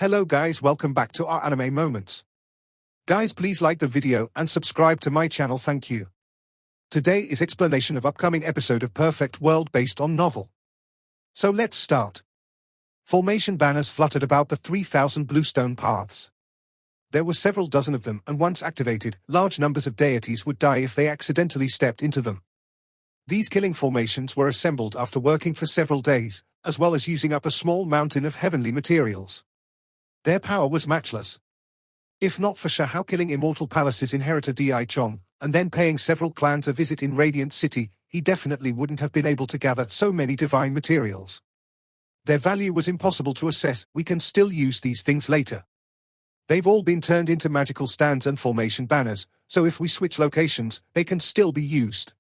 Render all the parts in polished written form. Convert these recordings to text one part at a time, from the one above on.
Hello guys, welcome back to our anime moments. Guys, please like the video and subscribe to my channel, thank you. Today is explanation of upcoming episode of Perfect World based on novel. So let's start. Formation banners fluttered about the 3,000 bluestone paths. There were several dozen of them, and once activated, large numbers of deities would die if they accidentally stepped into them. These killing formations were assembled after working for several days, as well as using up a small mountain of heavenly materials. Their power was matchless. If not for Shahao killing Immortal Palace's inheritor Di Chong, and then paying several clans a visit in Radiant City, he definitely wouldn't have been able to gather so many divine materials. Their value was impossible to assess. We can still use these things later. They've all been turned into magical stands and formation banners, so if we switch locations, they can still be used.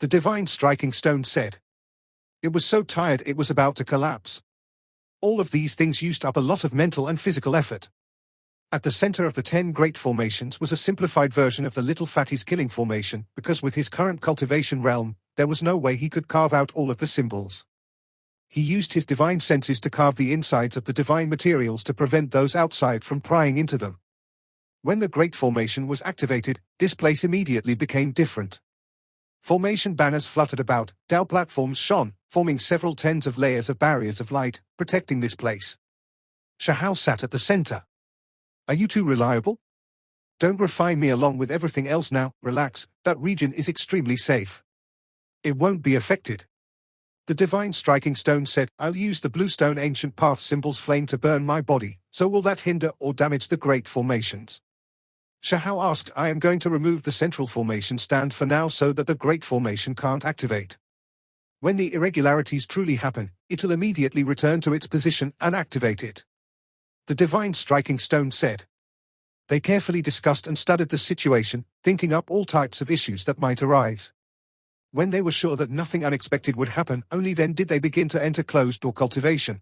The divine striking stone said. It was so tired it was about to collapse. All of these things used up a lot of mental and physical effort. At the center of the 10 great formations was a simplified version of the Little Fatty's killing formation, because with his current cultivation realm, there was no way he could carve out all of the symbols. He used his divine senses to carve the insides of the divine materials to prevent those outside from prying into them. When the great formation was activated, this place immediately became different. Formation banners fluttered about, Dao platforms shone, forming several tens of layers of barriers of light, protecting this place. Shahao sat at the center. Are you too reliable? Don't refine me along with everything else now, relax, that region is extremely safe. It won't be affected. The divine striking stone said, I'll use the bluestone ancient path symbol's flame to burn my body, so will that hinder or damage the great formations? Shahao asked, I am going to remove the central formation stand for now so that the great formation can't activate. When the irregularities truly happen, it'll immediately return to its position and activate it. The divine striking stone said. They carefully discussed and studied the situation, thinking up all types of issues that might arise. When they were sure that nothing unexpected would happen, only then did they begin to enter closed-door cultivation.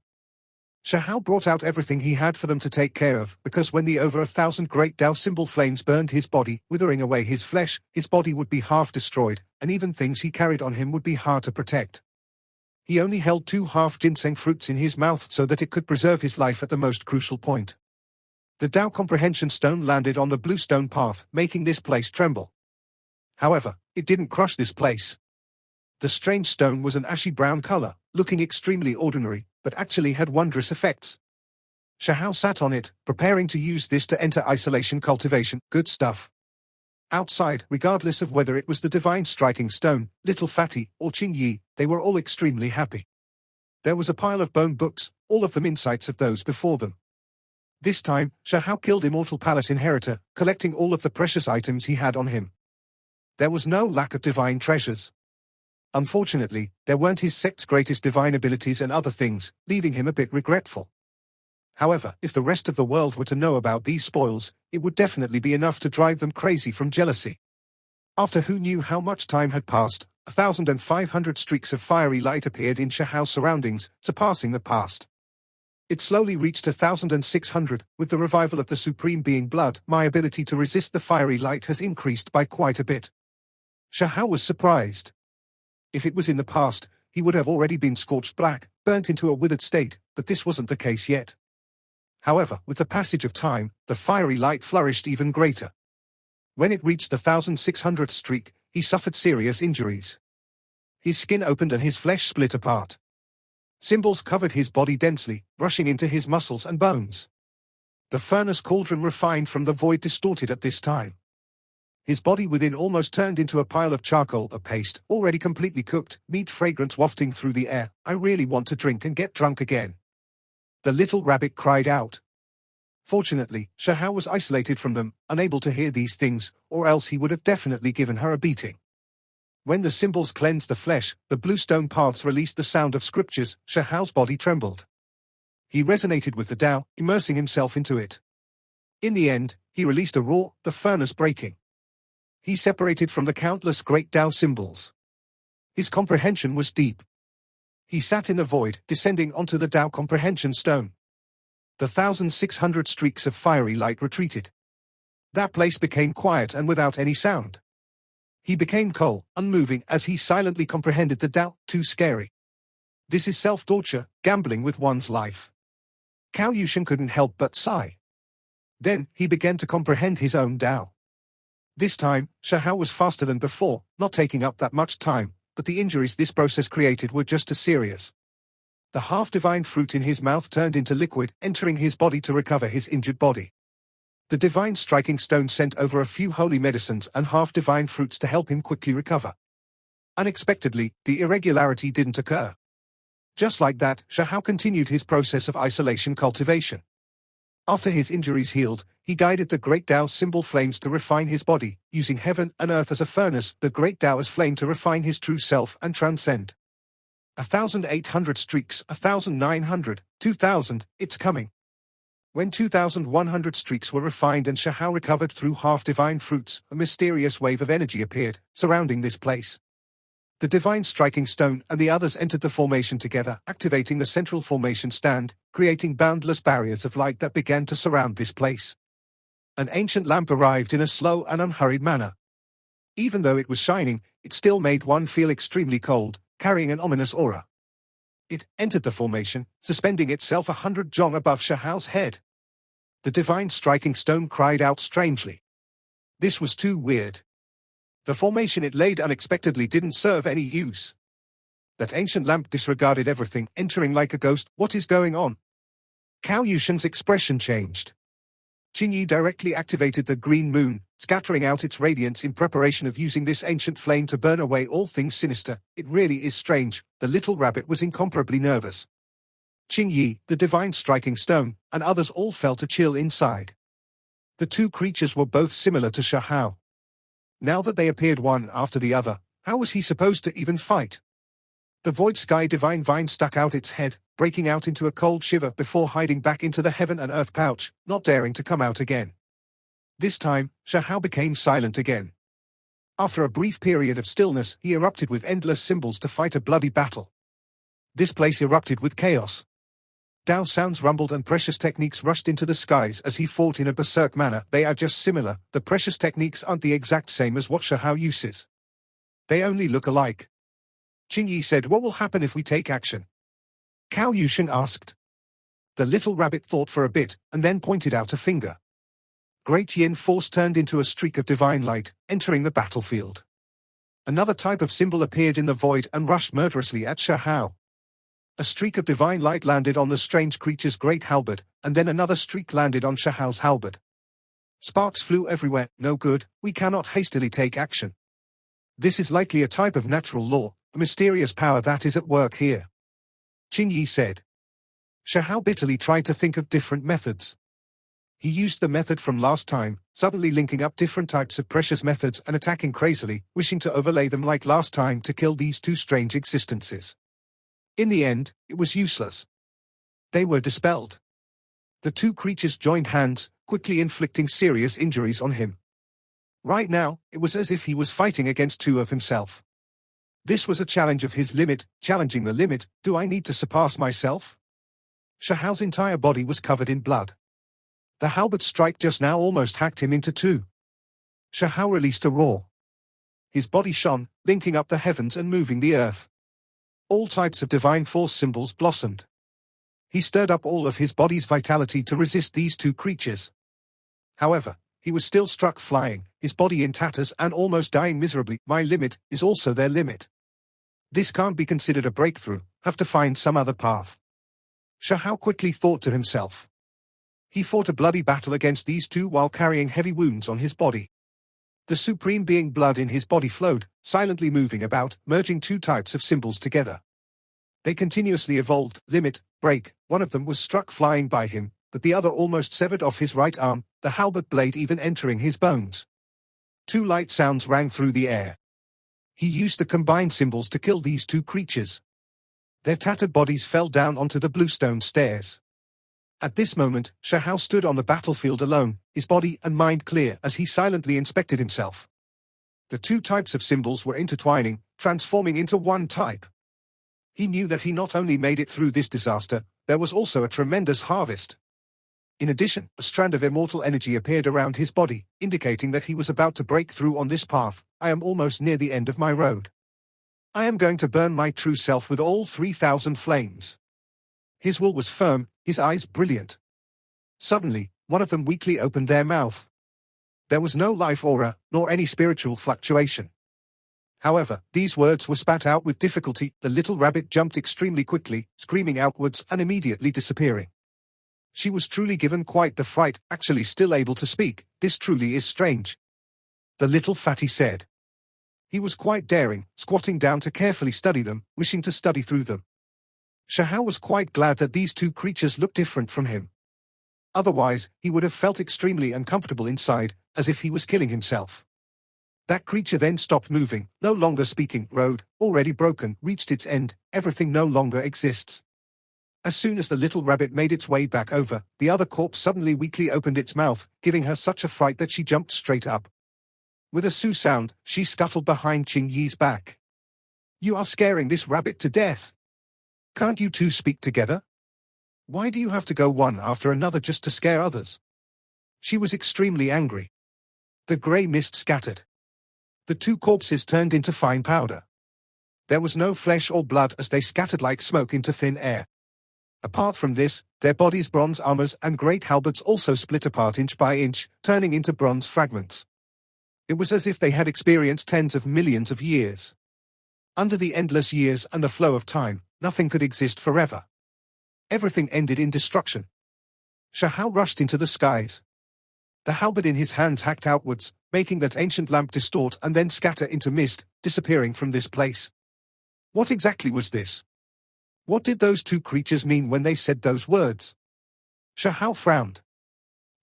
Shahao brought out everything he had for them to take care of, because when the over 1,000 great Dao symbol flames burned his body, withering away his flesh, his body would be half destroyed, and even things he carried on him would be hard to protect. He only held 2 half ginseng fruits in his mouth so that it could preserve his life at the most crucial point. The Dao comprehension stone landed on the bluestone path, making this place tremble. However, it didn't crush this place. The strange stone was an ashy brown color, looking extremely ordinary, but actually had wondrous effects. Shahao sat on it, preparing to use this to enter isolation cultivation. Good stuff. Outside, regardless of whether it was the divine striking stone, Little Fatty, or Qing Yi, they were all extremely happy. There was a pile of bone books, all of them insights of those before them. This time, Shahao killed Immortal Palace inheritor, collecting all of the precious items he had on him. There was no lack of divine treasures. Unfortunately, there weren't his sect's greatest divine abilities and other things, leaving him a bit regretful. However, if the rest of the world were to know about these spoils, it would definitely be enough to drive them crazy from jealousy. After who knew how much time had passed, 1,500 streaks of fiery light appeared in Shahao's surroundings, surpassing the past. It slowly reached 1,600, with the revival of the Supreme Being Blood, my ability to resist the fiery light has increased by quite a bit. Shahao was surprised. If it was in the past, he would have already been scorched black, burnt into a withered state, but this wasn't the case yet. However, with the passage of time, the fiery light flourished even greater. When it reached the 1,600th streak, he suffered serious injuries. His skin opened and his flesh split apart. Symbols covered his body densely, rushing into his muscles and bones. The furnace cauldron refined from the void distorted at this time. His body within almost turned into a pile of charcoal, a paste, already completely cooked, meat fragrance wafting through the air. I really want to drink and get drunk again. The little rabbit cried out. Fortunately, Shahao was isolated from them, unable to hear these things, or else he would have definitely given her a beating. When the symbols cleansed the flesh, the bluestone paths released the sound of scriptures. Shahao's body trembled. He resonated with the Tao, immersing himself into it. In the end, he released a roar, the furnace breaking. He separated from the countless great Tao symbols. His comprehension was deep. He sat in the void, descending onto the Tao comprehension stone. The 1,600 streaks of fiery light retreated. That place became quiet and without any sound. He became cold, unmoving as he silently comprehended the Tao, too scary. This is self-torture, gambling with one's life. Cao Yushan couldn't help but sigh. Then, he began to comprehend his own Tao. This time, Shahao was faster than before, not taking up that much time, but the injuries this process created were just as serious. The half-divine fruit in his mouth turned into liquid, entering his body to recover his injured body. The divine striking stone sent over a few holy medicines and half-divine fruits to help him quickly recover. Unexpectedly, the irregularity didn't occur. Just like that, Shahao continued his process of isolation cultivation. After his injuries healed, he guided the Great Tao symbol flames to refine his body, using heaven and earth as a furnace, the Great Tao as flame to refine his true self and transcend. 1,800 streaks, 1,900, 2,000, it's coming. When 2,100 streaks were refined and Shahao recovered through half-divine fruits, a mysterious wave of energy appeared, surrounding this place. The divine striking stone and the others entered the formation together, activating the central formation stand, creating boundless barriers of light that began to surround this place. An ancient lamp arrived in a slow and unhurried manner. Even though it was shining, it still made one feel extremely cold, carrying an ominous aura. It entered the formation, suspending itself 100 jong above Shahao's head. The divine striking stone cried out strangely. This was too weird. The formation it laid unexpectedly didn't serve any use. That ancient lamp disregarded everything, entering like a ghost. What is going on? Cao Yushan's expression changed. Qingyi directly activated the green moon, scattering out its radiance in preparation of using this ancient flame to burn away all things sinister. It really is strange. The little rabbit was incomparably nervous. Qingyi, the divine striking stone, and others all felt a chill inside. The two creatures were both similar to Shahao. Now that they appeared one after the other, how was he supposed to even fight? The void sky divine vine stuck out its head, breaking out into a cold shiver before hiding back into the heaven and earth pouch, not daring to come out again. This time, Shahao became silent again. After a brief period of stillness, he erupted with endless symbols to fight a bloody battle. This place erupted with chaos. Tao sounds rumbled and precious techniques rushed into the skies as he fought in a berserk manner. They are just similar. The precious techniques aren't the exact same as what Shahao uses. They only look alike. Qingyi said, "What will happen if we take action?" Cao Yushan asked. The little rabbit thought for a bit, and then pointed out a finger. Great yin force turned into a streak of divine light, entering the battlefield. Another type of symbol appeared in the void and rushed murderously at Shahao. A streak of divine light landed on the strange creature's great halberd, and then another streak landed on Shahao's halberd. Sparks flew everywhere. No good, we cannot hastily take action. This is likely a type of natural law, a mysterious power that is at work here. Qingyi said. Shahao bitterly tried to think of different methods. He used the method from last time, suddenly linking up different types of precious methods and attacking crazily, wishing to overlay them like last time to kill these two strange existences. In the end, it was useless. They were dispelled. The two creatures joined hands, quickly inflicting serious injuries on him. Right now, it was as if he was fighting against two of himself. This was a challenge of his limit, challenging the limit. Do I need to surpass myself? Shahao's entire body was covered in blood. The halberd strike just now almost hacked him into two. Shahao released a roar. His body shone, linking up the heavens and moving the earth. All types of divine force symbols blossomed. He stirred up all of his body's vitality to resist these two creatures. However, he was still struck flying, his body in tatters and almost dying miserably. My limit is also their limit. This can't be considered a breakthrough, have to find some other path. Shahao quickly thought to himself. He fought a bloody battle against these two while carrying heavy wounds on his body. The supreme being blood in his body flowed, silently moving about, merging two types of symbols together. They continuously evolved, limit, break. One of them was struck flying by him, but the other almost severed off his right arm, the halberd blade even entering his bones. Two light sounds rang through the air. He used the combined symbols to kill these two creatures. Their tattered bodies fell down onto the bluestone stairs. At this moment, Shahao stood on the battlefield alone, his body and mind clear as he silently inspected himself. The two types of symbols were intertwining, transforming into one type. He knew that he not only made it through this disaster, there was also a tremendous harvest. In addition, a strand of immortal energy appeared around his body, indicating that he was about to break through on this path. I am almost near the end of my road. I am going to burn my true self with all 3,000 flames. His will was firm, his eyes brilliant. Suddenly, one of them weakly opened their mouth. There was no life aura, nor any spiritual fluctuation. However, these words were spat out with difficulty. The little rabbit jumped extremely quickly, screaming outwards and immediately disappearing. She was truly given quite the fright, actually still able to speak. This truly is strange, the little fatty said. He was quite daring, squatting down to carefully study them, wishing to study through them. Shahao was quite glad that these two creatures looked different from him. Otherwise, he would have felt extremely uncomfortable inside, as if he was killing himself. That creature then stopped moving, no longer speaking. Road, already broken, reached its end, everything no longer exists. As soon as the little rabbit made its way back over, the other corpse suddenly weakly opened its mouth, giving her such a fright that she jumped straight up. With a su sound, she scuttled behind Qing Yi's back. You are scaring this rabbit to death. Can't you two speak together? Why do you have to go one after another just to scare others? She was extremely angry. The grey mist scattered. The two corpses turned into fine powder. There was no flesh or blood as they scattered like smoke into thin air. Apart from this, their bodies' bronze armors and great halberds also split apart inch by inch, turning into bronze fragments. It was as if they had experienced tens of millions of years. Under the endless years and the flow of time, nothing could exist forever. Everything ended in destruction. Shahao rushed into the skies. The halberd in his hands hacked outwards, making that ancient lamp distort and then scatter into mist, disappearing from this place. What exactly was this? What did those two creatures mean when they said those words? Shahao frowned.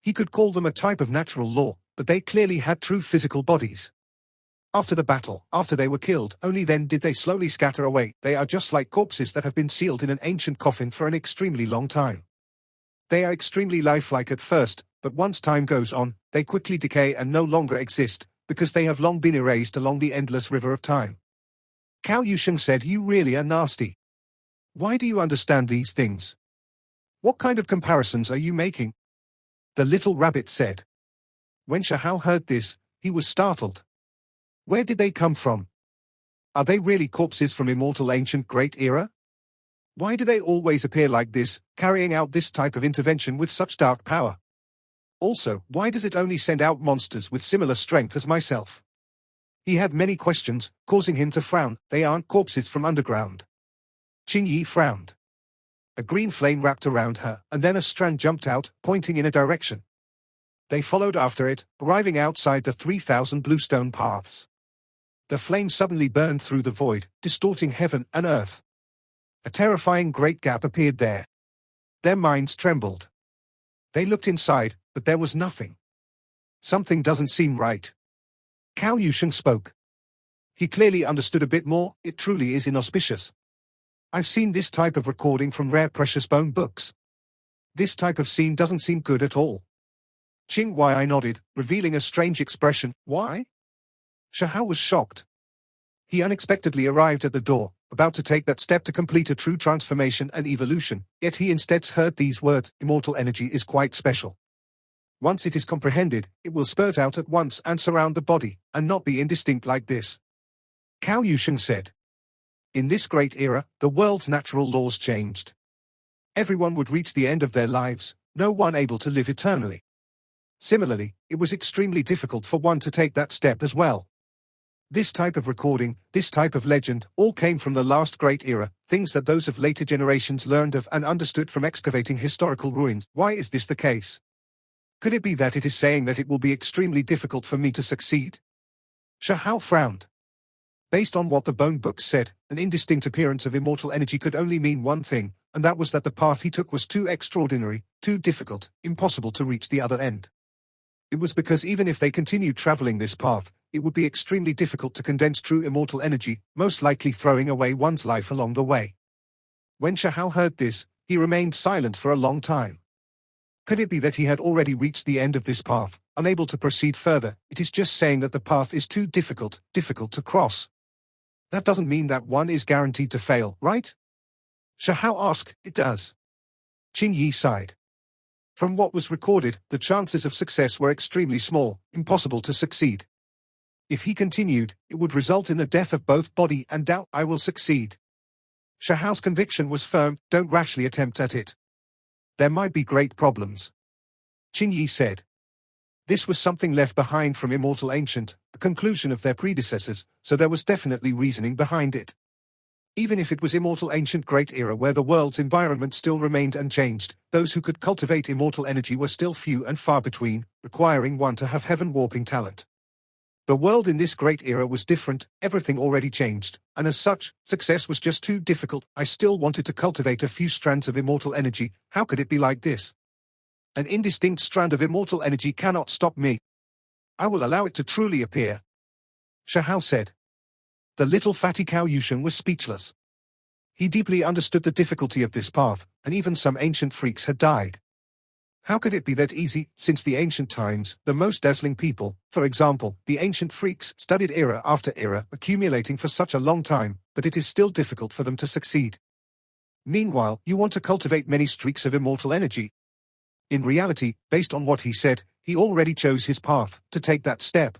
He could call them a type of natural law, but they clearly had true physical bodies. After the battle, after they were killed, only then did they slowly scatter away. They are just like corpses that have been sealed in an ancient coffin for an extremely long time. They are extremely lifelike at first, but once time goes on, they quickly decay and no longer exist, because they have long been erased along the endless river of time. Cao Yusheng said, you really are nasty. Why do you understand these things? What kind of comparisons are you making? The little rabbit said. When Shahao heard this, he was startled. Where did they come from? Are they really corpses from immortal ancient great era? Why do they always appear like this, carrying out this type of intervention with such dark power? Also, why does it only send out monsters with similar strength as myself? He had many questions, causing him to frown. They aren't corpses from underground. Qing Yi frowned. A green flame wrapped around her, and then a strand jumped out, pointing in a direction. They followed after it, arriving outside the 3,000 bluestone paths. The flame suddenly burned through the void, distorting heaven and earth. A terrifying great gap appeared there. Their minds trembled. They looked inside, but there was nothing. Something doesn't seem right. Cao Yusheng spoke. He clearly understood a bit more. It truly is inauspicious. I've seen this type of recording from rare precious bone books. This type of scene doesn't seem good at all. Qing Yi nodded, revealing a strange expression. Why? Shahao was shocked. He unexpectedly arrived at the door, about to take that step to complete a true transformation and evolution, yet he instead heard these words, immortal energy is quite special. Once it is comprehended, it will spurt out at once and surround the body, and not be indistinct like this. Cao Yusheng said. In this great era, the world's natural laws changed. Everyone would reach the end of their lives, no one able to live eternally. Similarly, it was extremely difficult for one to take that step as well. This type of recording, this type of legend, all came from the last great era, things that those of later generations learned of and understood from excavating historical ruins. Why is this the case? Could it be that it is saying that it will be extremely difficult for me to succeed? Shahao frowned. Based on what the bone books said, an indistinct appearance of immortal energy could only mean one thing, and that was that the path he took was too extraordinary, too difficult, impossible to reach the other end. It was because even if they continued traveling this path, it would be extremely difficult to condense true immortal energy, most likely throwing away one's life along the way. When Shahao heard this, he remained silent for a long time. Could it be that he had already reached the end of this path, unable to proceed further? It is just saying that the path is too difficult to cross. That doesn't mean that one is guaranteed to fail, right? Shahao asked. It does. Qing Yi sighed. From what was recorded, the chances of success were extremely small, impossible to succeed. If he continued, it would result in the death of both body and doubt. I will succeed. Shahao's conviction was firm, don't rashly attempt at it. There might be great problems. Qing Yi said. This was something left behind from Immortal Ancient, a conclusion of their predecessors, so there was definitely reasoning behind it. Even if it was Immortal Ancient Great Era where the world's environment still remained unchanged, those who could cultivate immortal energy were still few and far between, requiring one to have heaven-warping talent. The world in this great era was different, everything already changed, and as such, success was just too difficult. I still wanted to cultivate a few strands of immortal energy. How could it be like this? An indistinct strand of immortal energy cannot stop me. I will allow it to truly appear. Shahao said. The little fatty cow Yusheng was speechless. He deeply understood the difficulty of this path, and even some ancient freaks had died. How could it be that easy? Since the ancient times, the most dazzling people, for example, the ancient freaks, studied era after era, accumulating for such a long time, but it is still difficult for them to succeed. Meanwhile, you want to cultivate many streaks of immortal energy. In reality, based on what he said, he already chose his path, to take that step.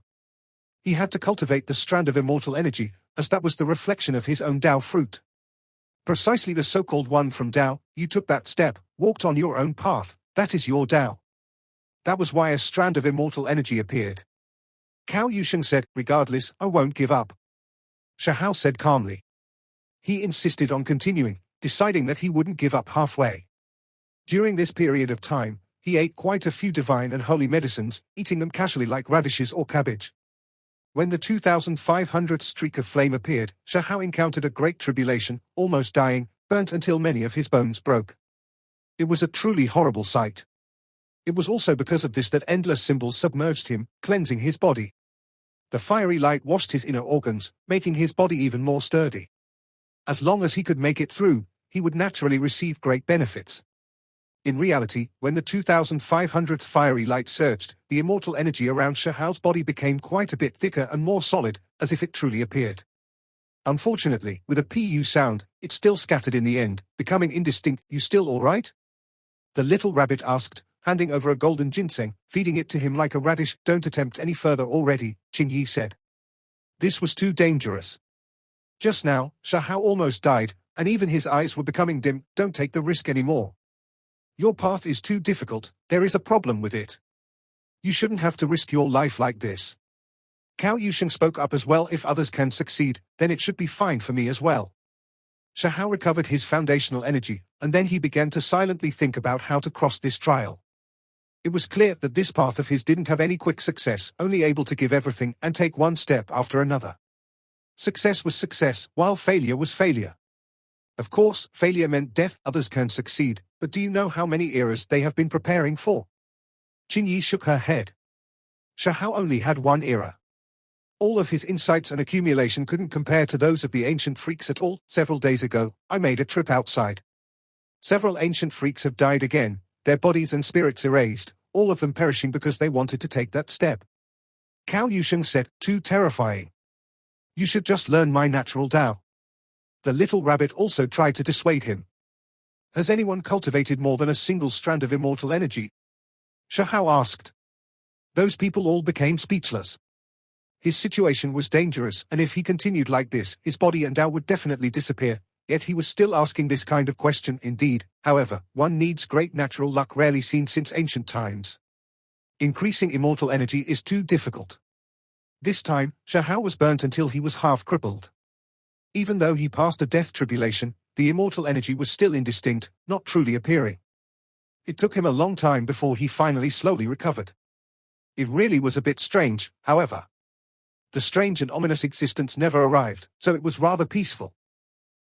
He had to cultivate the strand of immortal energy, as that was the reflection of his own Tao fruit. Precisely the so-called one from Tao, you took that step, walked on your own path, that is your Tao. That was why a strand of immortal energy appeared. Cao Yusheng said, regardless, I won't give up. Shahao said calmly. He insisted on continuing, deciding that he wouldn't give up halfway. During this period of time, he ate quite a few divine and holy medicines, eating them casually like radishes or cabbage. When the 2,500th streak of flame appeared, Shahao encountered a great tribulation, almost dying, burnt until many of his bones broke. It was a truly horrible sight. It was also because of this that endless symbols submerged him, cleansing his body. The fiery light washed his inner organs, making his body even more sturdy. As long as he could make it through, he would naturally receive great benefits. In reality, when the 2,500th fiery light surged, the immortal energy around Shahao's body became quite a bit thicker and more solid, as if it truly appeared. Unfortunately, with a PU sound, it still scattered in the end, becoming indistinct. You still all right? The little rabbit asked, handing over a golden ginseng, feeding it to him like a radish. Don't attempt any further already, Qing Yi said. This was too dangerous. Just now, Shahao almost died, and even his eyes were becoming dim. Don't take the risk anymore. Your path is too difficult, there is a problem with it. You shouldn't have to risk your life like this. Cao Yusheng spoke up as well. If others can succeed, then it should be fine for me as well. Shahao recovered his foundational energy, and then he began to silently think about how to cross this trial. It was clear that this path of his didn't have any quick success, only able to give everything and take one step after another. Success was success, while failure was failure. Of course, failure meant death. Others can succeed, but do you know how many eras they have been preparing for? Qing Yi shook her head. Shahao only had one era. All of his insights and accumulation couldn't compare to those of the ancient freaks at all. Several days ago, I made a trip outside. Several ancient freaks have died again, their bodies and spirits erased, all of them perishing because they wanted to take that step. Cao Yusheng said, too terrifying. You should just learn my natural Tao. The little rabbit also tried to dissuade him. Has anyone cultivated more than a single strand of immortal energy? Shahao asked. Those people all became speechless. His situation was dangerous, and if he continued like this, his body and Tao would definitely disappear, yet he was still asking this kind of question. Indeed, however, one needs great natural luck rarely seen since ancient times. Increasing immortal energy is too difficult. This time, Shahao was burnt until he was half crippled. Even though he passed a death tribulation, the immortal energy was still indistinct, not truly appearing. It took him a long time before he finally slowly recovered. It really was a bit strange, however. The strange and ominous existence never arrived, so it was rather peaceful.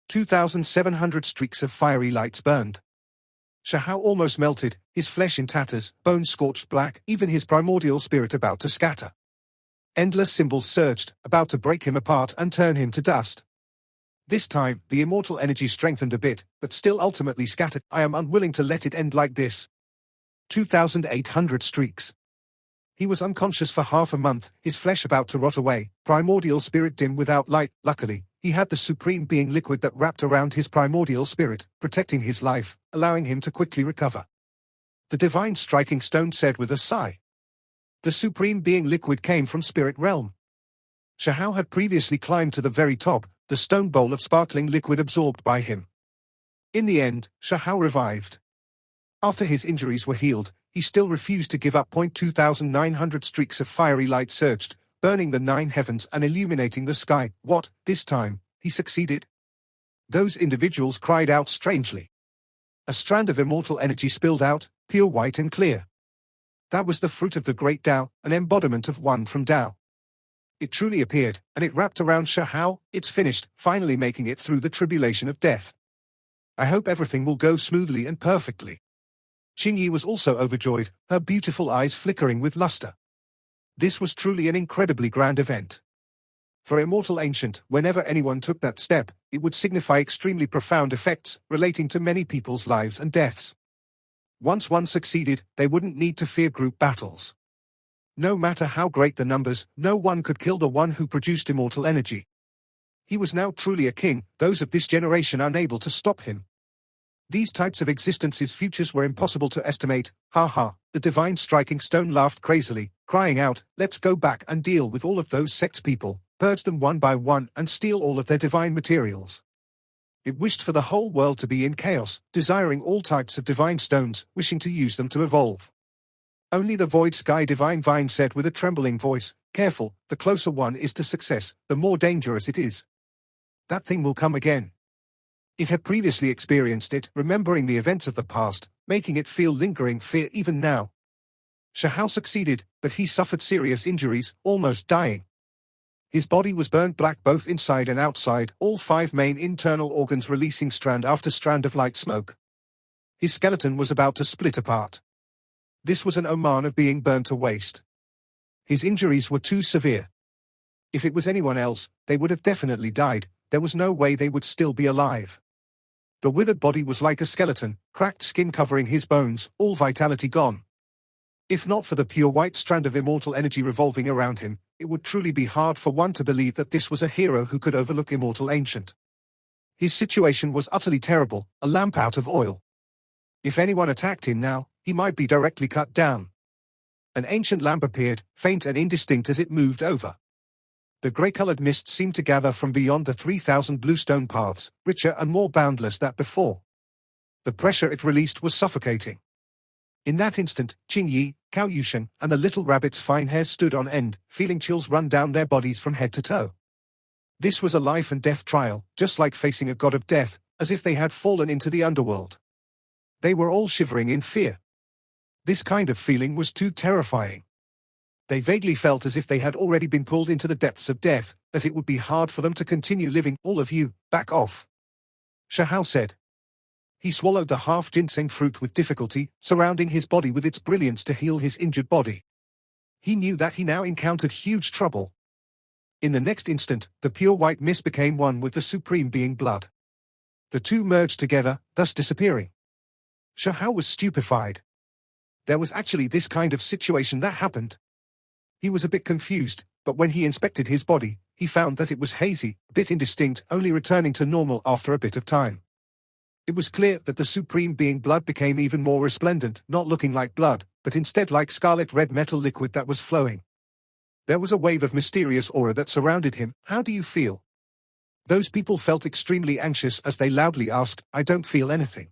2,700 streaks of fiery lights burned. Shahao almost melted, his flesh in tatters, bones scorched black, even his primordial spirit about to scatter. Endless symbols surged, about to break him apart and turn him to dust. This time, the immortal energy strengthened a bit, but still ultimately scattered. I am unwilling to let it end like this. 2,800 streaks. He was unconscious for half a month, his flesh about to rot away, primordial spirit dim without light. Luckily, he had the supreme being liquid that wrapped around his primordial spirit, protecting his life, allowing him to quickly recover. The divine striking stone said with a sigh. The supreme being liquid came from spirit realm. Shahao had previously climbed to the very top, the stone bowl of sparkling liquid absorbed by him. In the end, Shahao revived. After his injuries were healed, he still refused to give up. 2,900 streaks of fiery light surged, burning the 9 heavens and illuminating the sky. What, this time, he succeeded? Those individuals cried out strangely. A strand of immortal energy spilled out, pure white and clear. That was the fruit of the great Tao, an embodiment of one from Tao. It truly appeared, and it wrapped around Shahao. It's finished, finally making it through the tribulation of death. I hope everything will go smoothly and perfectly. Qingyi was also overjoyed, her beautiful eyes flickering with luster. This was truly an incredibly grand event. For Immortal Ancient, whenever anyone took that step, it would signify extremely profound effects, relating to many people's lives and deaths. Once one succeeded, they wouldn't need to fear group battles. No matter how great the numbers, no one could kill the one who produced immortal energy. He was now truly a king, those of this generation unable to stop him. These types of existences' futures were impossible to estimate. Ha ha, the divine striking stone laughed crazily, crying out, let's go back and deal with all of those sex people, purge them one by one and steal all of their divine materials. It wished for the whole world to be in chaos, desiring all types of divine stones, wishing to use them to evolve. Only the void sky divine vine said with a trembling voice, careful, the closer one is to success, the more dangerous it is. That thing will come again. It had previously experienced it, remembering the events of the past, making it feel lingering fear even now. Shahao succeeded, but he suffered serious injuries, almost dying. His body was burnt black both inside and outside, all 5 main internal organs releasing strand after strand of light smoke. His skeleton was about to split apart. This was an omen of being burnt to waste. His injuries were too severe. If it was anyone else, they would have definitely died. There was no way they would still be alive. The withered body was like a skeleton, cracked skin covering his bones, all vitality gone. If not for the pure white strand of immortal energy revolving around him, it would truly be hard for one to believe that this was a hero who could overlook Immortal Ancient. His situation was utterly terrible, a lamp out of oil. If anyone attacked him now, he might be directly cut down. An ancient lamp appeared, faint and indistinct as it moved over. The grey-colored mist seemed to gather from beyond the 3,000 bluestone paths, richer and more boundless than before. The pressure it released was suffocating. In that instant, Qingyi, Cao Yusheng, and the little rabbit's fine hair stood on end, feeling chills run down their bodies from head to toe. This was a life and death trial, just like facing a god of death, as if they had fallen into the underworld. They were all shivering in fear. This kind of feeling was too terrifying. They vaguely felt as if they had already been pulled into the depths of death, that it would be hard for them to continue living. All of you, back off. Shahao said. He swallowed the half-ginseng fruit with difficulty, surrounding his body with its brilliance to heal his injured body. He knew that he now encountered huge trouble. In the next instant, the pure white mist became one with the supreme being blood. The two merged together, thus disappearing. Shahao was stupefied. There was actually this kind of situation that happened. He was a bit confused, but when he inspected his body, he found that it was hazy, a bit indistinct, only returning to normal after a bit of time. It was clear that the supreme being blood became even more resplendent, not looking like blood, but instead like scarlet red metal liquid that was flowing. There was a wave of mysterious aura that surrounded him. How do you feel? Those people felt extremely anxious as they loudly asked, I don't feel anything.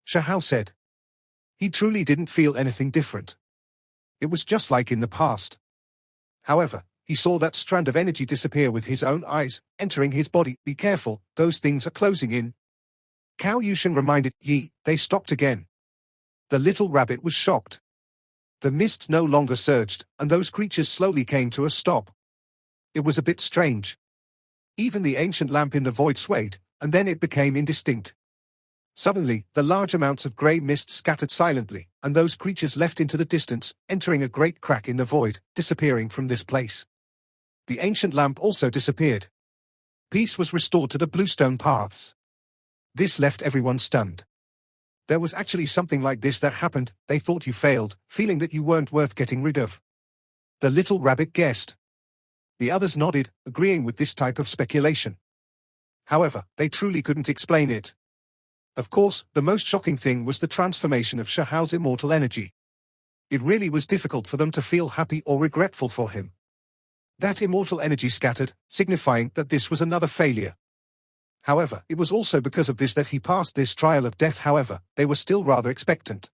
Shahao said. He truly didn't feel anything different. It was just like in the past. However, he saw that strand of energy disappear with his own eyes, entering his body. Be careful, those things are closing in. Cao Yusheng reminded Yi, they stopped again. The little rabbit was shocked. The mists no longer surged, and those creatures slowly came to a stop. It was a bit strange. Even the ancient lamp in the void swayed, and then it became indistinct. Suddenly, the large amounts of grey mist scattered silently, and those creatures left into the distance, entering a great crack in the void, disappearing from this place. The ancient lamp also disappeared. Peace was restored to the bluestone paths. This left everyone stunned. There was actually something like this that happened. They thought you failed, feeling that you weren't worth getting rid of. The little rabbit guessed. The others nodded, agreeing with this type of speculation. However, they truly couldn't explain it. Of course, the most shocking thing was the transformation of Shahao's immortal energy. It really was difficult for them to feel happy or regretful for him. That immortal energy scattered, signifying that this was another failure. However, it was also because of this that he passed this trial of death. However, they were still rather expectant.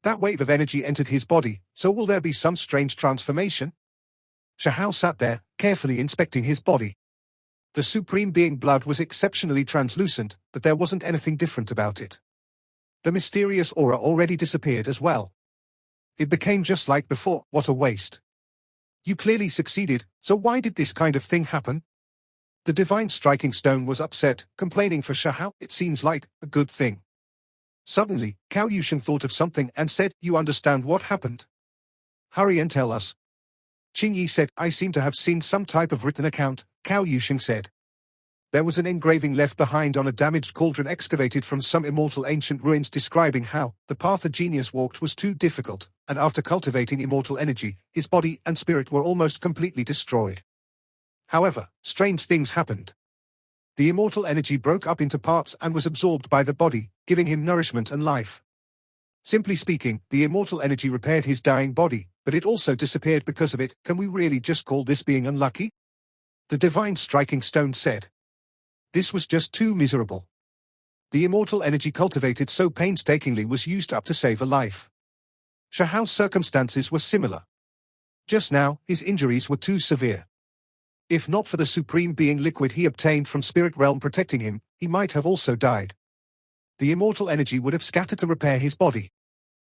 That wave of energy entered his body, so will there be some strange transformation? Shahao sat there, carefully inspecting his body. The Supreme Being blood was exceptionally translucent, but there wasn't anything different about it. The mysterious aura already disappeared as well. It became just like before. What a waste. You clearly succeeded, so why did this kind of thing happen? The Divine Striking Stone was upset, complaining for Shahao. It seems like a good thing. Suddenly, Cao Yushan thought of something and said, "You understand what happened? Hurry and tell us." Qing Yi said, "I seem to have seen some type of written account," Cao Yushan said. There was an engraving left behind on a damaged cauldron excavated from some immortal ancient ruins describing how the path a genius walked was too difficult, and after cultivating immortal energy, his body and spirit were almost completely destroyed. However, strange things happened. The immortal energy broke up into parts and was absorbed by the body, giving him nourishment and life. Simply speaking, the immortal energy repaired his dying body, but it also disappeared because of it. Can we really just call this being unlucky? The Divine Striking Stone said. This was just too miserable. The immortal energy cultivated so painstakingly was used up to save a life. Shahao's circumstances were similar. Just now, his injuries were too severe. If not for the Supreme Being liquid he obtained from Spirit Realm protecting him, he might have also died. The immortal energy would have scattered to repair his body.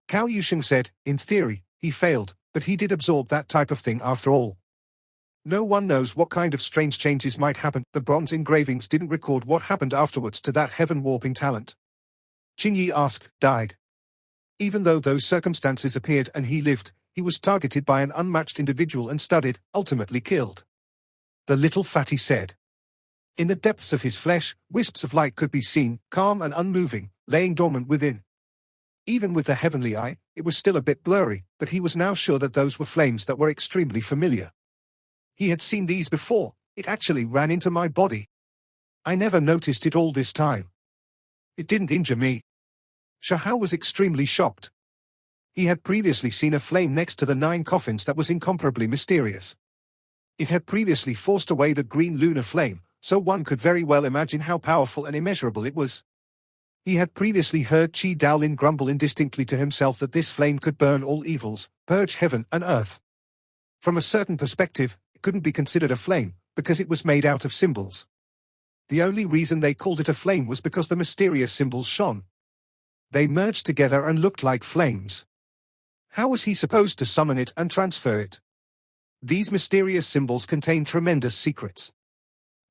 Cao Yushan said, in theory, he failed, but he did absorb that type of thing after all. No one knows what kind of strange changes might happen. The bronze engravings didn't record what happened afterwards to that heaven-warping talent. Qing Yi asked, died. Even though those circumstances appeared and he lived, he was targeted by an unmatched individual and studied, ultimately killed. The little fatty said. In the depths of his flesh, wisps of light could be seen, calm and unmoving, laying dormant within. Even with the heavenly eye, it was still a bit blurry, but he was now sure that those were flames that were extremely familiar. He had seen these before. It actually ran into my body. I never noticed it all this time. It didn't injure me. Shahao was extremely shocked. He had previously seen a flame next to the 9 coffins that was incomparably mysterious. It had previously forced away the green lunar flame, so one could very well imagine how powerful and immeasurable it was. He had previously heard Qi Daolin grumble indistinctly to himself that this flame could burn all evils, purge heaven and earth. From a certain perspective, it couldn't be considered a flame, because it was made out of symbols. The only reason they called it a flame was because the mysterious symbols shone. They merged together and looked like flames. How was he supposed to summon it and transfer it? These mysterious symbols contain tremendous secrets.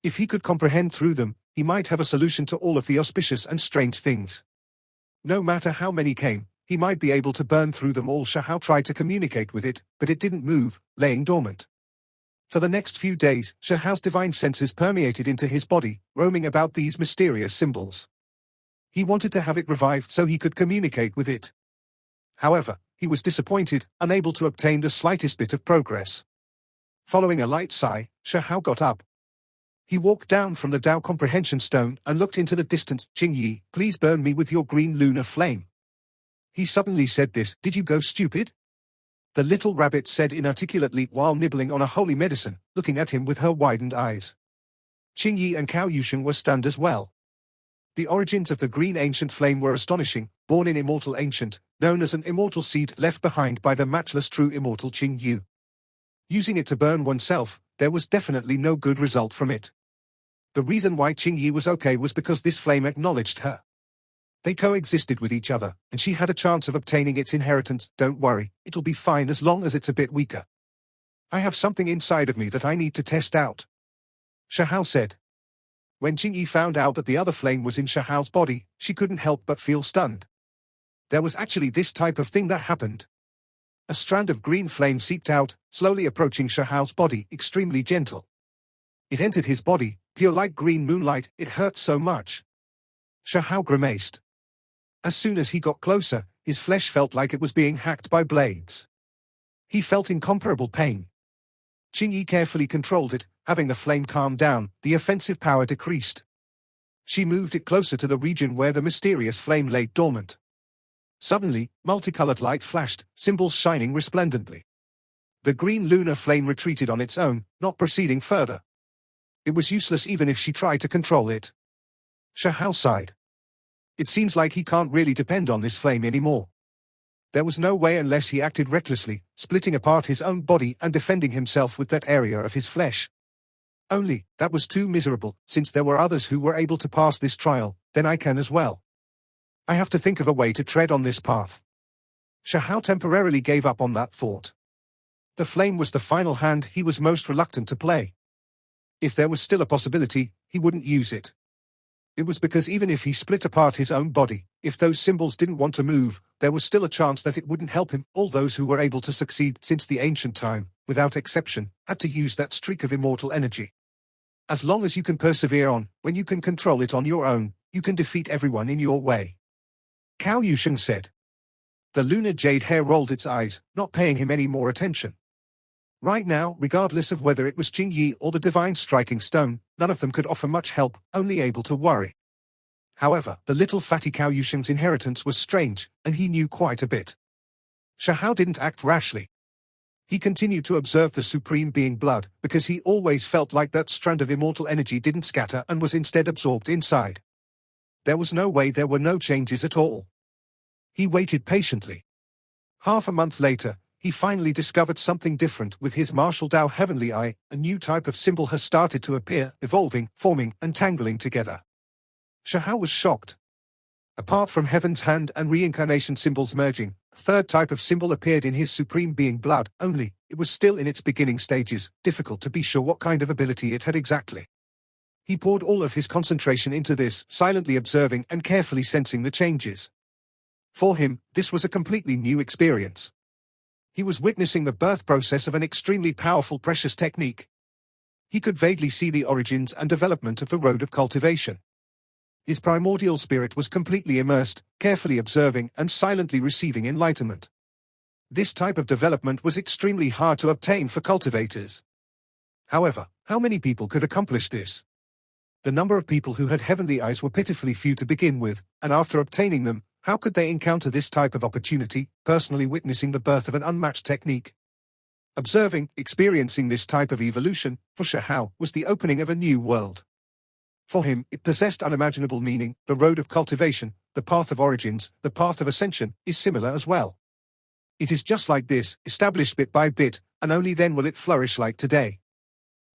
If he could comprehend through them, he might have a solution to all of the auspicious and strange things. No matter how many came, he might be able to burn through them all. Shahao tried to communicate with it, but it didn't move, laying dormant. For the next few days, Shahao's divine senses permeated into his body, roaming about these mysterious symbols. He wanted to have it revived so he could communicate with it. However, he was disappointed, unable to obtain the slightest bit of progress. Following a light sigh, Shahao got up. He walked down from the Tao Comprehension Stone and looked into the distance. Qing Yi, please burn me with your green lunar flame. He suddenly said this. Did you go stupid? The little rabbit said inarticulately while nibbling on a holy medicine, looking at him with her widened eyes. Qing Yi and Cao Yushan were stunned as well. The origins of the green ancient flame were astonishing, born in Immortal Ancient, known as an immortal seed left behind by the matchless true immortal Qing Yu. Using it to burn oneself, there was definitely no good result from it. The reason why Qing Yi was okay was because this flame acknowledged her. They coexisted with each other, and she had a chance of obtaining its inheritance. Don't worry, it'll be fine as long as it's a bit weaker. I have something inside of me that I need to test out. Shahao said. When Qing Yi found out that the other flame was in Shahao's body, she couldn't help but feel stunned. There was actually this type of thing that happened. A strand of green flame seeped out, slowly approaching Shahao's body, extremely gentle. It entered his body, pure like green moonlight. It hurt so much. Shahao grimaced. As soon as he got closer, his flesh felt like it was being hacked by blades. He felt incomparable pain. Qing Yi carefully controlled it, having the flame calm down. The offensive power decreased. She moved it closer to the region where the mysterious flame lay dormant. Suddenly, multicolored light flashed, symbols shining resplendently. The green lunar flame retreated on its own, not proceeding further. It was useless even if she tried to control it. Shahao sighed. It seems like he can't really depend on this flame anymore. There was no way unless he acted recklessly, splitting apart his own body and defending himself with that area of his flesh. Only, that was too miserable, since there were others who were able to pass this trial, then I can as well. I have to think of a way to tread on this path. Shahao temporarily gave up on that thought. The flame was the final hand he was most reluctant to play. If there was still a possibility, he wouldn't use it. It was because even if he split apart his own body, if those symbols didn't want to move, there was still a chance that it wouldn't help him. All those who were able to succeed since the ancient time, without exception, had to use that streak of immortal energy. As long as you can persevere on, when you can control it on your own, you can defeat everyone in your way. Cao Yusheng said. The lunar jade hair rolled its eyes, not paying him any more attention. Right now, regardless of whether it was Qing Yi or the divine striking stone, none of them could offer much help, only able to worry. However, the little fatty Cao Yusheng's inheritance was strange, and he knew quite a bit. Shahao didn't act rashly. He continued to observe the supreme being blood, because he always felt like that strand of immortal energy didn't scatter and was instead absorbed inside. There was no way there were no changes at all. He waited patiently. Half a month later, he finally discovered something different with his martial Dao heavenly eye. A new type of symbol has started to appear, evolving, forming, and tangling together. Shahao was shocked. Apart from heaven's hand and reincarnation symbols merging, a third type of symbol appeared in his supreme being blood, only, it was still in its beginning stages, difficult to be sure what kind of ability it had exactly. He poured all of his concentration into this, silently observing and carefully sensing the changes. For him, this was a completely new experience. He was witnessing the birth process of an extremely powerful precious technique. He could vaguely see the origins and development of the road of cultivation. His primordial spirit was completely immersed, carefully observing and silently receiving enlightenment. This type of development was extremely hard to obtain for cultivators. However, how many people could accomplish this? The number of people who had heavenly eyes were pitifully few to begin with, and after obtaining them, how could they encounter this type of opportunity, personally witnessing the birth of an unmatched technique? Observing, experiencing this type of evolution, for Shahao, was the opening of a new world. For him, it possessed unimaginable meaning. The road of cultivation, the path of origins, the path of ascension, is similar as well. It is just like this, established bit by bit, and only then will it flourish like today.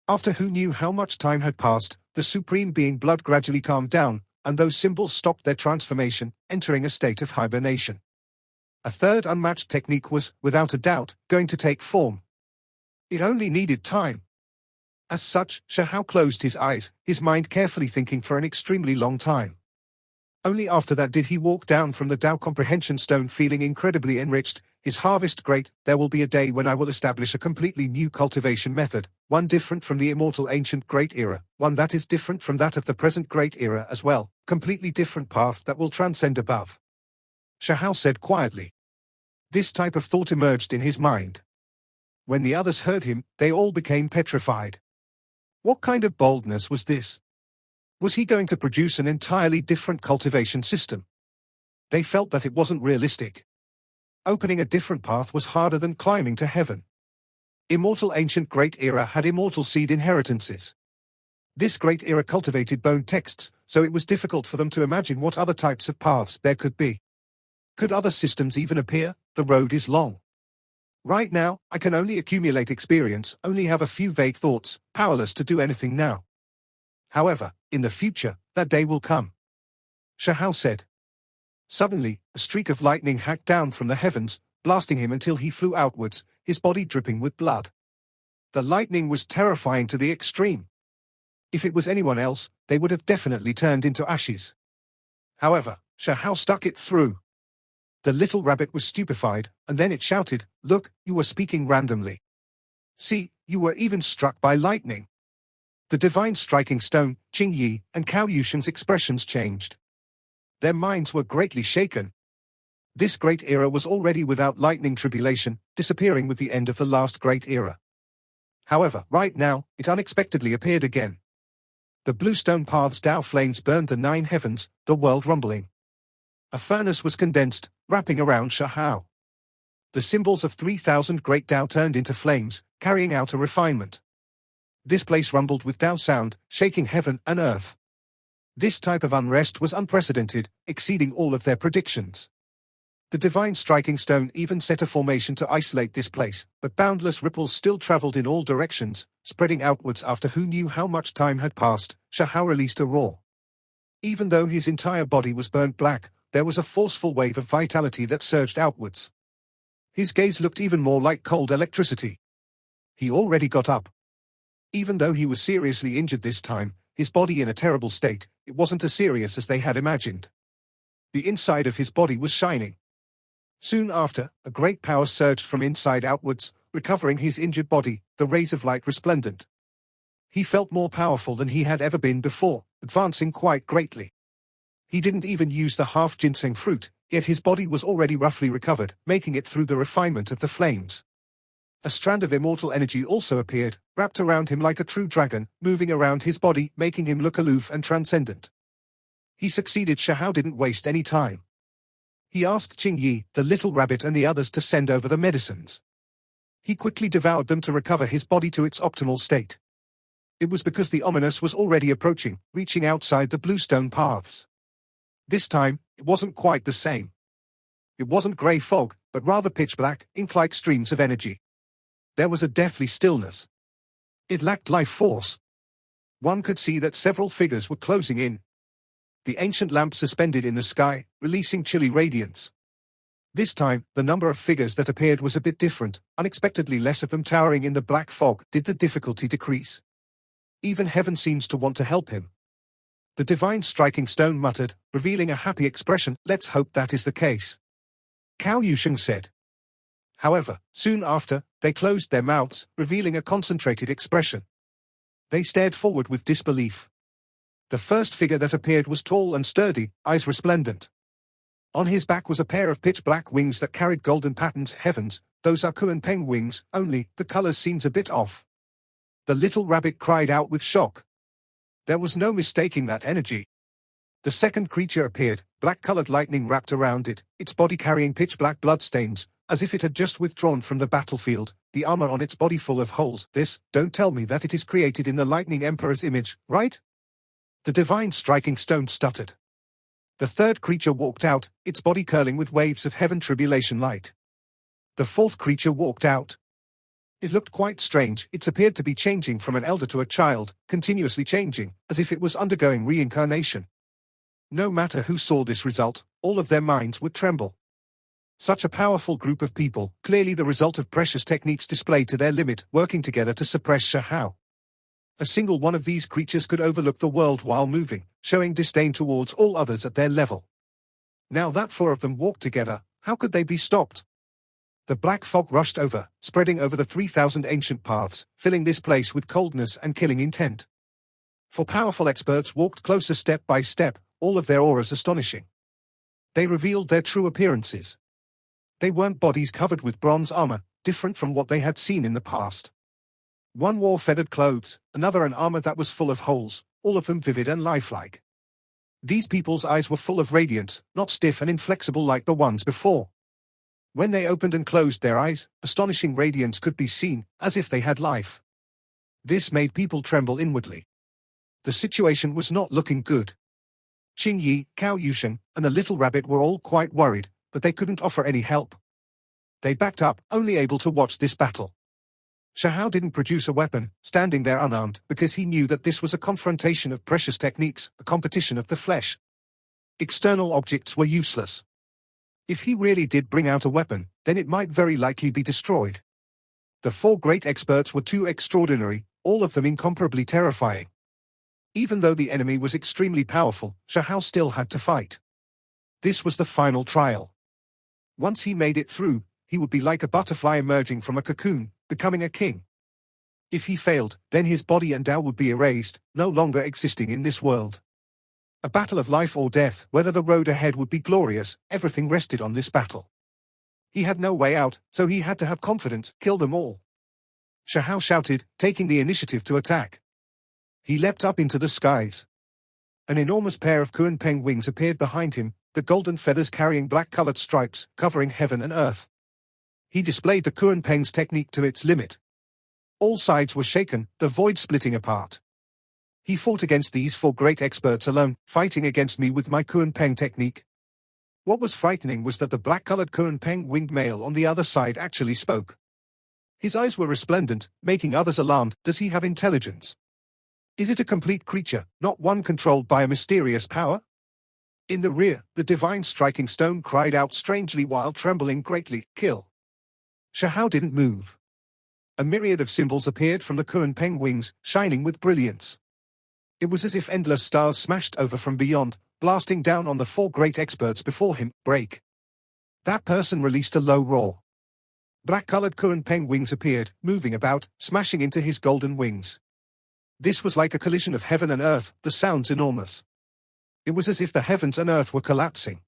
After who knew how much time had passed, the supreme being blood gradually calmed down, and those symbols stopped their transformation, entering a state of hibernation. A third unmatched technique was, without a doubt, going to take form. It only needed time. As such, Shahao closed his eyes, his mind carefully thinking for an extremely long time. Only after that did he walk down from the Tao Comprehension Stone feeling incredibly enriched. His harvest great. There will be a day when I will establish a completely new cultivation method, one different from the immortal ancient Great Era, one that is different from that of the present Great Era as well, completely different path that will transcend above. Shahao said quietly. This type of thought emerged in his mind. When the others heard him, they all became petrified. What kind of boldness was this? Was he going to produce an entirely different cultivation system? They felt that it wasn't realistic. Opening a different path was harder than climbing to heaven. Immortal ancient Great Era had immortal seed inheritances. This Great Era cultivated bone texts, so it was difficult for them to imagine what other types of paths there could be. Could other systems even appear? The road is long. Right now, I can only accumulate experience, only have a few vague thoughts, powerless to do anything now. However, in the future, that day will come. Shahao said. Suddenly, a streak of lightning hacked down from the heavens, blasting him until he flew outwards, his body dripping with blood. The lightning was terrifying to the extreme. If it was anyone else, they would have definitely turned into ashes. However, Shahao stuck it through. The little rabbit was stupefied, and then it shouted, "Look, you were speaking randomly. See, you were even struck by lightning." The divine striking stone, Qing Yi, and Cao Yusheng's expressions changed. Their minds were greatly shaken. This Great Era was already without lightning tribulation, disappearing with the end of the last Great Era. However, right now, it unexpectedly appeared again. The bluestone path's Tao flames burned the 9 heavens, the world rumbling. A furnace was condensed, wrapping around Shahao. The symbols of 3,000 great Tao turned into flames, carrying out a refinement. This place rumbled with Tao sound, shaking heaven and earth. This type of unrest was unprecedented, exceeding all of their predictions. The divine striking stone even set a formation to isolate this place, but boundless ripples still traveled in all directions, spreading outwards. After who knew how much time had passed, Shahao released a roar. Even though his entire body was burnt black, there was a forceful wave of vitality that surged outwards. His gaze looked even more like cold electricity. He already got up. Even though he was seriously injured this time, his body in a terrible state, it wasn't as serious as they had imagined. The inside of his body was shining. Soon after, a great power surged from inside outwards, recovering his injured body, the rays of light resplendent. He felt more powerful than he had ever been before, advancing quite greatly. He didn't even use the half ginseng fruit, yet his body was already roughly recovered, making it through the refinement of the flames. A strand of immortal energy also appeared, wrapped around him like a true dragon, moving around his body, making him look aloof and transcendent. He succeeded. Shahao didn't waste any time. He asked Qingyi, the little rabbit and the others to send over the medicines. He quickly devoured them to recover his body to its optimal state. It was because the ominous was already approaching, reaching outside the bluestone paths. This time, it wasn't quite the same. It wasn't grey fog, but rather pitch black, ink-like streams of energy. There was a deathly stillness. It lacked life force. One could see that several figures were closing in. The ancient lamp suspended in the sky, releasing chilly radiance. This time, the number of figures that appeared was a bit different, unexpectedly less of them towering in the black fog. Did the difficulty decrease? Even heaven seems to want to help him. The divine striking stone muttered, revealing a happy expression. Let's hope that is the case. Cao Yusheng said. However, soon after, they closed their mouths, revealing a concentrated expression. They stared forward with disbelief. The first figure that appeared was tall and sturdy, eyes resplendent. On his back was a pair of pitch-black wings that carried golden patterns. Heavens, those are Kunpeng wings, only, the colors seems a bit off. The little rabbit cried out with shock. There was no mistaking that energy. The second creature appeared, black-colored lightning wrapped around it, its body carrying pitch-black bloodstains, as if it had just withdrawn from the battlefield, the armor on its body full of holes. Don't tell me that it is created in the Lightning Emperor's image, right? The divine striking stone stuttered. The third creature walked out, its body curling with waves of heaven tribulation light. The fourth creature walked out. It looked quite strange. It appeared to be changing from an elder to a child, continuously changing, as if it was undergoing reincarnation. No matter who saw this result, all of their minds would tremble. Such a powerful group of people, clearly the result of precious techniques displayed to their limit, working together to suppress Shahao. A single one of these creatures could overlook the world while moving, showing disdain towards all others at their level. Now that four of them walked together, how could they be stopped? The black fog rushed over, spreading over the 3,000 ancient paths, filling this place with coldness and killing intent. For powerful experts walked closer step by step, all of their auras astonishing. They revealed their true appearances. They weren't bodies covered with bronze armor, different from what they had seen in the past. One wore feathered clothes, another an armor that was full of holes, all of them vivid and lifelike. These people's eyes were full of radiance, not stiff and inflexible like the ones before. When they opened and closed their eyes, astonishing radiance could be seen, as if they had life. This made people tremble inwardly. The situation was not looking good. Qingyi, Cao Yusheng, and the little rabbit were all quite worried, but they couldn't offer any help. They backed up, only able to watch this battle. Shahao didn't produce a weapon, standing there unarmed, because he knew that this was a confrontation of precious techniques, a competition of the flesh. External objects were useless. If he really did bring out a weapon, then it might very likely be destroyed. The four great experts were too extraordinary, all of them incomparably terrifying. Even though the enemy was extremely powerful, Shahao still had to fight. This was the final trial. Once he made it through, he would be like a butterfly emerging from a cocoon, becoming a king. If he failed, then his body and Tao would be erased, no longer existing in this world. A battle of life or death, whether the road ahead would be glorious, everything rested on this battle. He had no way out, so he had to have confidence, kill them all. Shahao shouted, taking the initiative to attack. He leapt up into the skies. An enormous pair of Kunpeng wings appeared behind him, the golden feathers carrying black-colored stripes, covering heaven and earth. He displayed the Kuan Peng's technique to its limit. All sides were shaken, the void splitting apart. He fought against these 4 great experts alone, fighting against me with my Kuan Peng technique. What was frightening was that the black-colored Kuan Peng winged male on the other side actually spoke. His eyes were resplendent, making others alarmed. Does he have intelligence? Is it a complete creature, not one controlled by a mysterious power? In the rear, the divine striking stone cried out strangely while trembling greatly, "Kill!" Shahao didn't move. A myriad of symbols appeared from the Kuan Peng wings, shining with brilliance. It was as if endless stars smashed over from beyond, blasting down on the 4 great experts before him. Break! That person released a low roar. Black-colored Kuan Peng wings appeared, moving about, smashing into his golden wings. This was like a collision of heaven and earth, the sounds enormous. It was as if the heavens and earth were collapsing.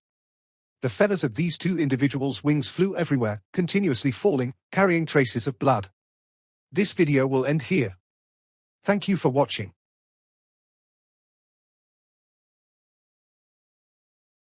The feathers of these 2 individuals' wings flew everywhere, continuously falling, carrying traces of blood. This video will end here. Thank you for watching.